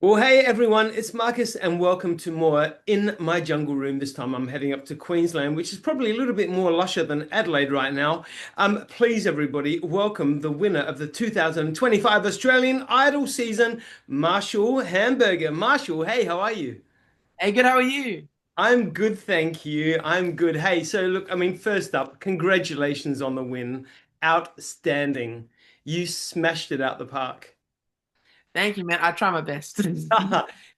Well, hey everyone, it's Marcus, and welcome to more In My Jungle Room. This time I'm heading up to Queensland, which is probably a little bit more lusher than Adelaide right now. Please, everybody, welcome the winner of the 2025 Australian Idol season, Marshall Hamburger. Marshall, hey, how are you? Hey, good. How are you? I'm good, thank you. I'm good. Hey, so look, first up, congratulations on the win. Outstanding. You smashed it out the park. Thank you, man. I try my best.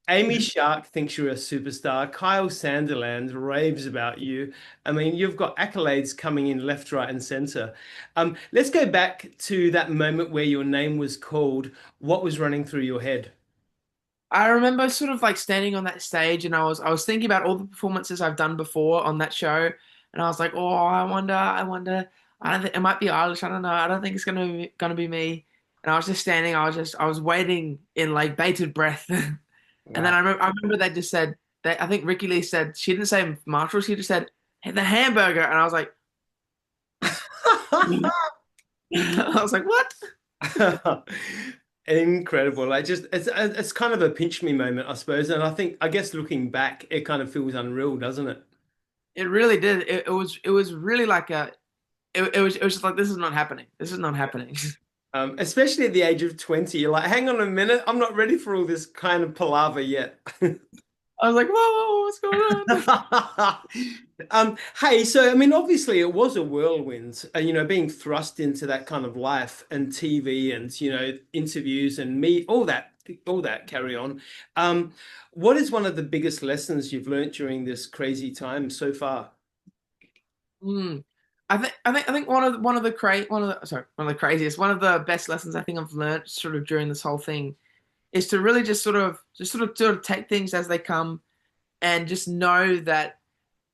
Amy Shark thinks you're a superstar. Kyle Sandilands raves about you. You've got accolades coming in left, right, and center. Let's go back to that moment where your name was called. What was running through your head? I remember sort of like standing on that stage, and I was thinking about all the performances I've done before on that show, and I was like, oh, I wonder. I don't think it might be Eilish. I don't know. I don't think it's gonna be me. And I was just standing. I was waiting in like bated breath, and then Wow. I remember they just said that I think Ricky Lee said she didn't say Marshall. She just said hey, the hamburger, and I was like, I was like, what? Incredible. Like just it's kind of a pinch me moment, I suppose. And I guess looking back, it kind of feels unreal, doesn't it? It really did. It was really like it was just like this is not happening. This is not happening. Especially at the age of 20, you're like, hang on a minute, I'm not ready for all this kind of palaver yet. I was like, whoa, whoa, whoa, what's going on? Hey, so obviously it was a whirlwind, being thrust into that kind of life and TV and interviews and me, all that carry on. What is one of the biggest lessons you've learned during this crazy time so far? Hmm. I think one of the craziest, one of the best lessons I think I've learned sort of during this whole thing is to really just sort of take things as they come and just know that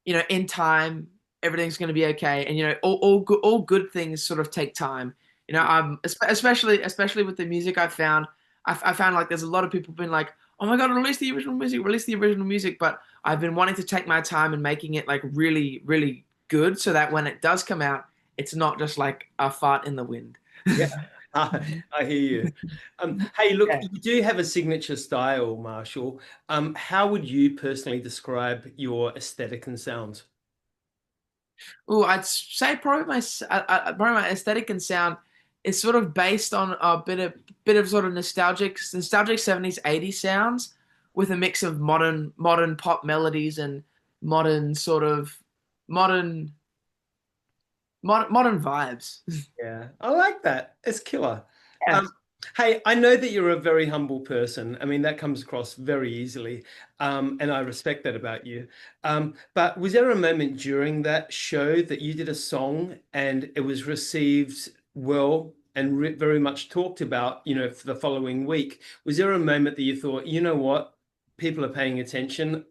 in time everything's going to be okay, and all good things sort of take time. Especially with the music I found like there's a lot of people been like, oh my God, release the original music, but I've been wanting to take my time and making it like really really good so that when it does come out it's not just like a fart in the wind. Yeah, I hear you. Hey, look, Yeah. you do have a signature style, Marshall. How would you personally describe your aesthetic and sound? Oh, I'd say probably my aesthetic and sound is sort of based on a bit of sort of nostalgic 70s 80s sounds with a mix of modern pop melodies and modern sort of modern modern vibes. Yeah, I like that. It's killer. Yeah. Um, hey, I know that you're a very humble person. That comes across very easily, and I respect that about you. But was there a moment during that show that you did a song and it was received well and re very much talked about, for the following week? Was there a moment that you thought, you know what, people are paying attention,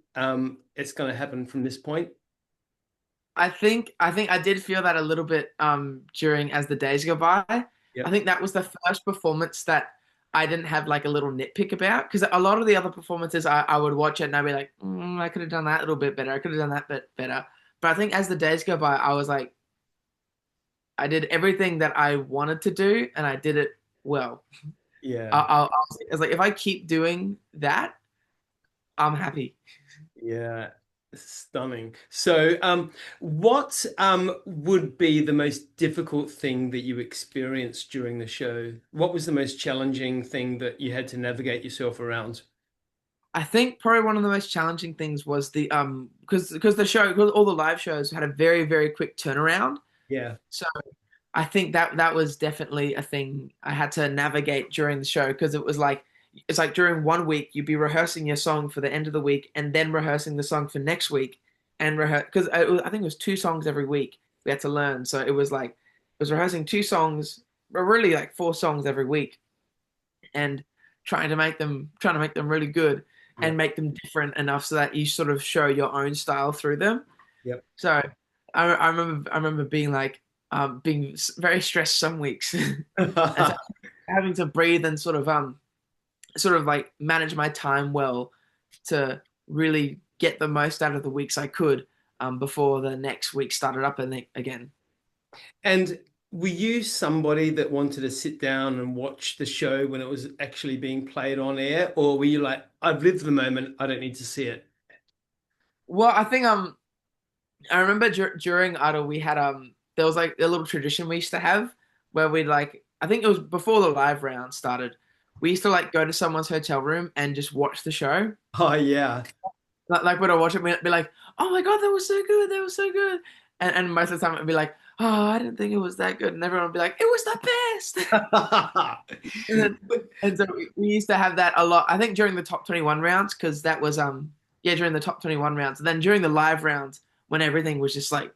it's going to happen from this point? I think I did feel that a little bit during As the Days Go By. I Yep. think that was the first performance that I didn't have like a little nitpick about, because a lot of the other performances I would watch it and I'd be like, I could have done that a little bit better. I could have done that bit better. But I think As the Days Go By, I was like, I did everything that I wanted to do and I did it well. Yeah. I was like, if I keep doing that, I'm happy. Yeah, stunning. So, what would be the most difficult thing that you experienced during the show? What was the most challenging thing that you had to navigate yourself around? I think probably one of the most challenging things was the because the show, because all the live shows had a very very quick turnaround. Yeah, So I think that was definitely a thing I had to navigate during the show, because it's like during one week you'd be rehearsing your song for the end of the week and then rehearsing the song for next week and rehearse, because I think it was two songs every week we had to learn. So it was rehearsing two songs, or really like four songs every week, and trying to make them really good yeah, and make them different enough so that you sort of show your own style through them. yep. So I remember being very stressed some weeks and having to breathe and sort of like manage my time well to really get the most out of the weeks I could before the next week started up and again. And were you somebody that wanted to sit down and watch the show when it was actually being played on air, or were you like, I've lived the moment, I don't need to see it? Well, I think I remember during Idol we had there was like a little tradition we used to have where we'd like I think it was before the live round started. We used to like go to someone's hotel room and just watch the show. Oh yeah. Like when I watch it, we'd be like, "Oh my God, that was so good! That was so good!" And most of the time it'd be like, "Oh, I didn't think it was that good," and everyone would be like, "It was the best!" And then, and so we used to have that a lot. I think during the top 21 rounds because that was yeah during the top 21 rounds. And then during the live rounds when everything was just like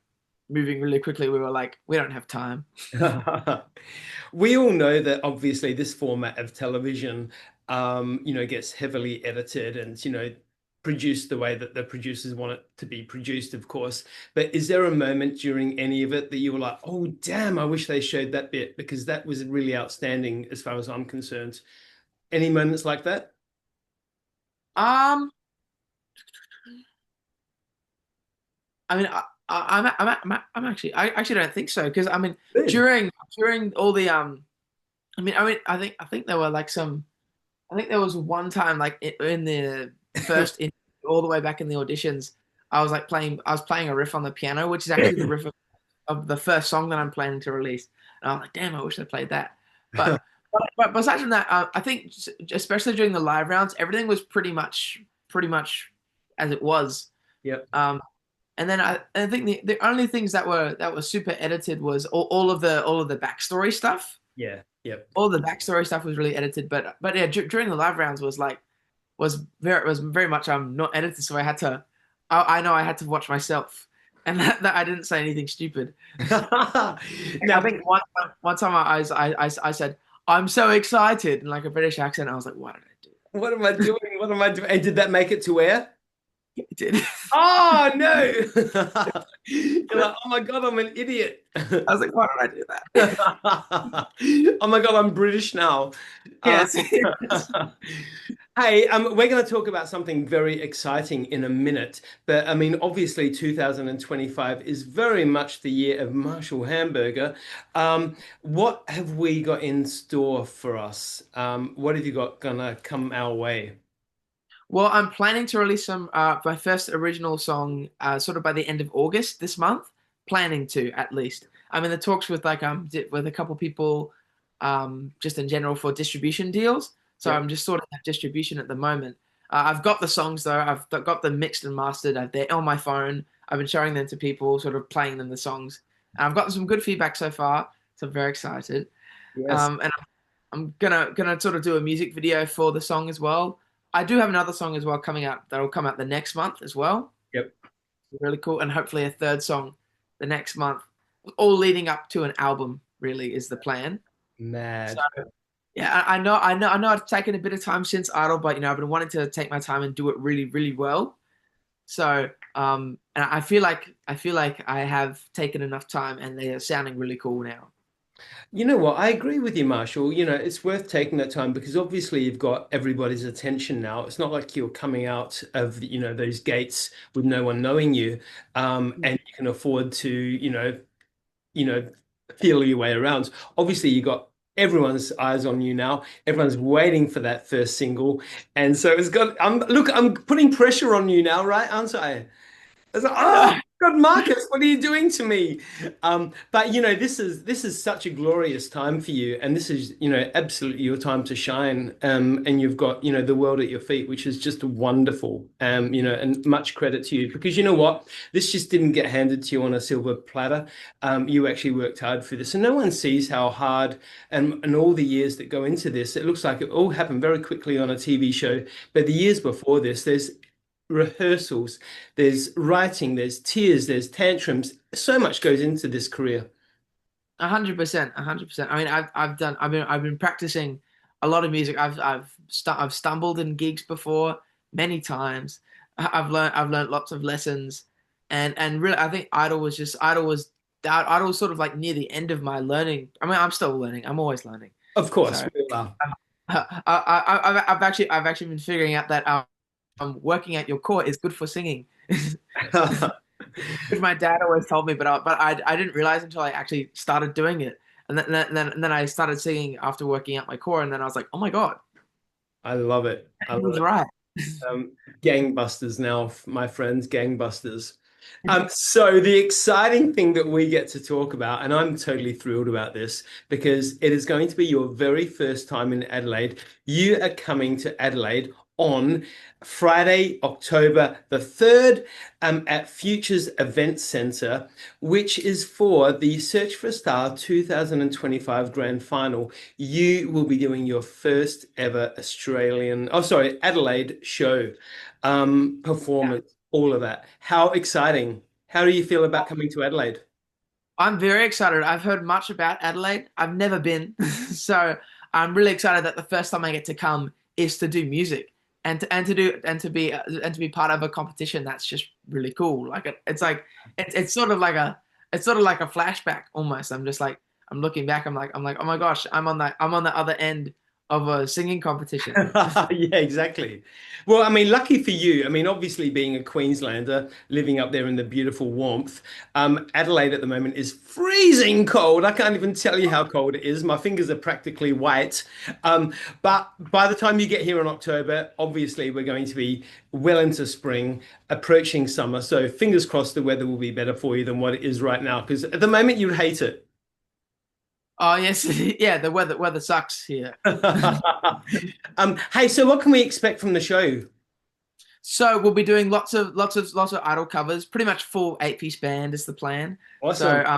moving really quickly, we were like, we don't have time. We all know that obviously this format of television, gets heavily edited and, produced the way that the producers want it to be produced, of course. But is there a moment during any of it that you were like, oh, damn, I wish they showed that bit because that was really outstanding as far as I'm concerned? Any moments like that? Um, I mean, I'm actually I actually don't think so because I mean Good. during all the I think there were like some I think there was one time like in the first in all the way back in the auditions I was playing a riff on the piano which is actually the riff of the first song that I'm planning to release and I was like damn I wish I played that but but besides from that I think especially during the live rounds everything was pretty much as it was Yep. um and then I think the only things that were super edited was all of the backstory stuff Yeah. Yep. all the backstory stuff was really edited, but yeah, during the live rounds was very much not edited, so I know I had to watch myself, and that I didn't say anything stupid. I Now, think one time I said I'm so excited in like a British accent. I was like, why did I do what am I doing? What am I doing? And did that make it to air? that? It did. Oh no! You're like, oh my God, I'm an idiot. I was like, why did I do that? Oh my God, I'm British now. Uh, Yes. hey, we're going to talk about something very exciting in a minute, but I mean, obviously, 2025 is very much the year of Marshall Hamburger. What have we got in store for us? What have you got gonna come our way? Well, I'm planning to release my first original song sort of by the end of August this month. Planning to at least. I'm in the talks with with a couple people just in general for distribution deals. So Yep. I'm just sort of at distribution at the moment. I've got the songs though. Got them mixed and mastered. They're on my phone. I've been showing them to people, sort of playing them the songs. And I've gotten some good feedback so far, so I'm very excited. Yes. And I'm gonna sort of do a music video for the song as well. I do have another song as well coming out that'll come out the next month as well. Yep. Really cool, and hopefully a third song the next month. All leading up to an album, really, is the plan. So Mad. yeah, I know it's taken a bit of time since Idol, but I've been wanting to take my time and do it really, really well. So and I feel like I have taken enough time, and they are sounding really cool now. You know what? I agree with you, Marshall. It's worth taking that time because obviously you've got everybody's attention now. It's not like you're coming out of, those gates with no one knowing you, and you can afford to, you know, feel your way around. Obviously, you got everyone's eyes on you now. Everyone's waiting for that first single, and so it's got. I'm putting pressure on you now, right? Aren't I? It's like, oh God, Marcus, what are you doing to me? But this is such a glorious time for you, and this is absolutely your time to shine. And you've got the world at your feet, which is just wonderful. And much credit to you because you know what, this just didn't get handed to you on a silver platter. You actually worked hard for this, and no one sees how hard and all the years that go into this. It looks like it all happened very quickly on a TV show, but the years before this, there's rehearsals, there's writing, there's tears, there's tantrums. So much goes into this career. 100%, 100%. I mean, I've been practicing a lot of music. I've stumbled in gigs before many times. I've learned lots of lessons, and really, I think Idol was sort of like near the end of my learning. I mean, I'm still learning. I'm always learning. Of course, So we all are. I've actually been figuring out that working at your core is good for singing. Which my dad always told me, but I didn't realize until I actually started doing it. and then I started singing after working out my core, and then I was like, oh my God, I love it. I he love was it. right. Gangbusters now, my friends, gangbusters. So the exciting thing that we get to talk about, and I'm totally thrilled about this because it is going to be your very first time in Adelaide. You are coming to Adelaide on Friday, October the 3rd, at Futures Event Centre, which is for the Search for a Star 2025 Grand Final. You will be doing your first ever Adelaide show, performance, all of that. How exciting. How do you feel about coming to Adelaide? I'm very excited. I've heard much about Adelaide. I've never been, so I'm really excited that the first time I get to come is to do music and to be part of a competition. That's just really cool. Like it's sort of like a flashback almost. I'm just like I'm looking back. I'm like oh my gosh, I'm on the other end of a singing competition. Yeah, exactly. Well, I mean, lucky for you. I mean, obviously, being a Queenslander, living up there in the beautiful warmth, Adelaide at the moment is freezing cold. I can't even tell you how cold it is. My fingers are practically white. But by the time you get here in October, obviously, we're going to be well into spring, approaching summer. So, fingers crossed, the weather will be better for you than what it is right now. Because at the moment, you'd hate it. Oh yes, yeah. The weather sucks here. Hey, so what can we expect from the show? So we'll be doing lots of idol covers. Pretty much full 8 piece band is the plan. Awesome. So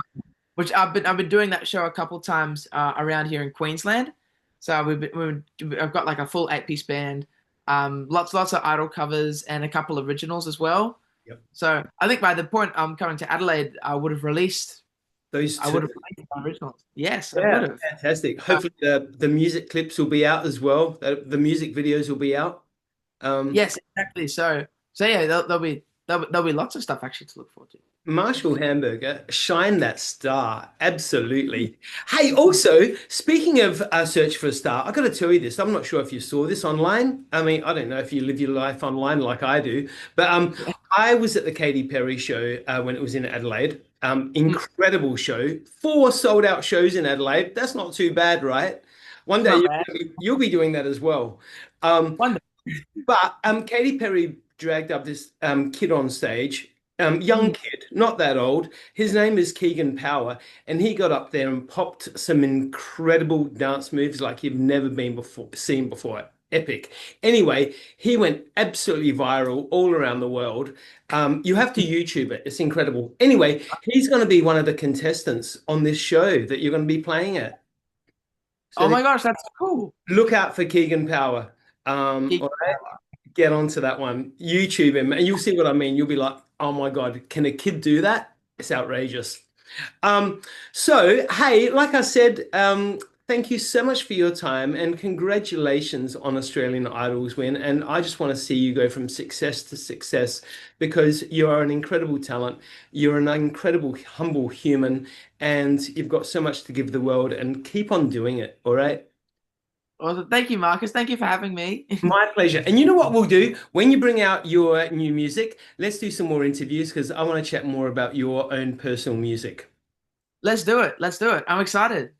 which I've been doing that show a couple times around here in Queensland. So I've got like a full 8 piece band, lots of idol covers and a couple originals as well. Yep. So I think by the point I'm coming to Adelaide, Those I two. would have released my originals. Yes, I would Yeah, have. fantastic. Hopefully the music clips will be out as well. The music videos will be out. Um, Yes, exactly. So yeah, there'll be lots of stuff actually to look forward to. Marshall Hamburger, shine that star. Absolutely. Hey, also, speaking of Search for a Star, I got to tell you this. I'm not sure if you saw this online. I mean, I don't know if you live your life online like I do, but I was at the Katy Perry show when it was in Adelaide. Mm, Incredible show. 4 sold out shows in Adelaide. That's not too bad, right? One it's day not bad. you'll be doing that as well. Um, Wonderful. But Katy Perry dragged up this kid on stage, young Mm. kid, not that old. His name is Keegan Power, and he got up there and popped some incredible dance moves like you've never seen before. Epic. Anyway, he went absolutely viral all around the world. You have to YouTube it. It's incredible. Anyway, he's going to be one of the contestants on this show that you're going to be playing at. Oh So my gosh, that's cool. look out for Keegan Power. Geek All right, get onto that one. YouTube him, and you'll see what I mean. You'll be like, "Oh my God, can a kid do that? It's outrageous." Um, so hey, like I said, thank you so much for your time, and congratulations on Australian Idol's win. And I just want to see you go from success to success because you are an incredible talent. You're an incredible, humble human, and you've got so much to give the world. And keep on doing it. All right. Well, thank you, Marcus. Thank you for having me. My pleasure. And you know what we'll do? When you bring out your new music, let's do some more interviews because I want to chat more about your own personal music. Let's do it. Let's do it. I'm excited.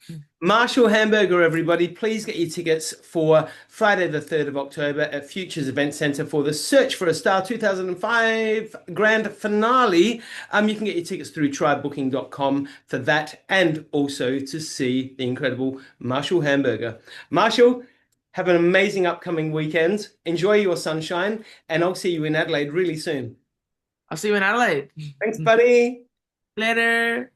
Marshall Hamburger, everybody, please get your tickets for Friday, the 3rd of October at Futures Event Centre for the Search for a Star 2005 Grand Finale. You can get your tickets through trybooking.com for that and also to see the incredible Marshall Hamburger. Marshall, have an amazing upcoming weekend. Enjoy your sunshine, and I'll see you in Adelaide really soon. I'll see you in Adelaide. Thanks, buddy. Later.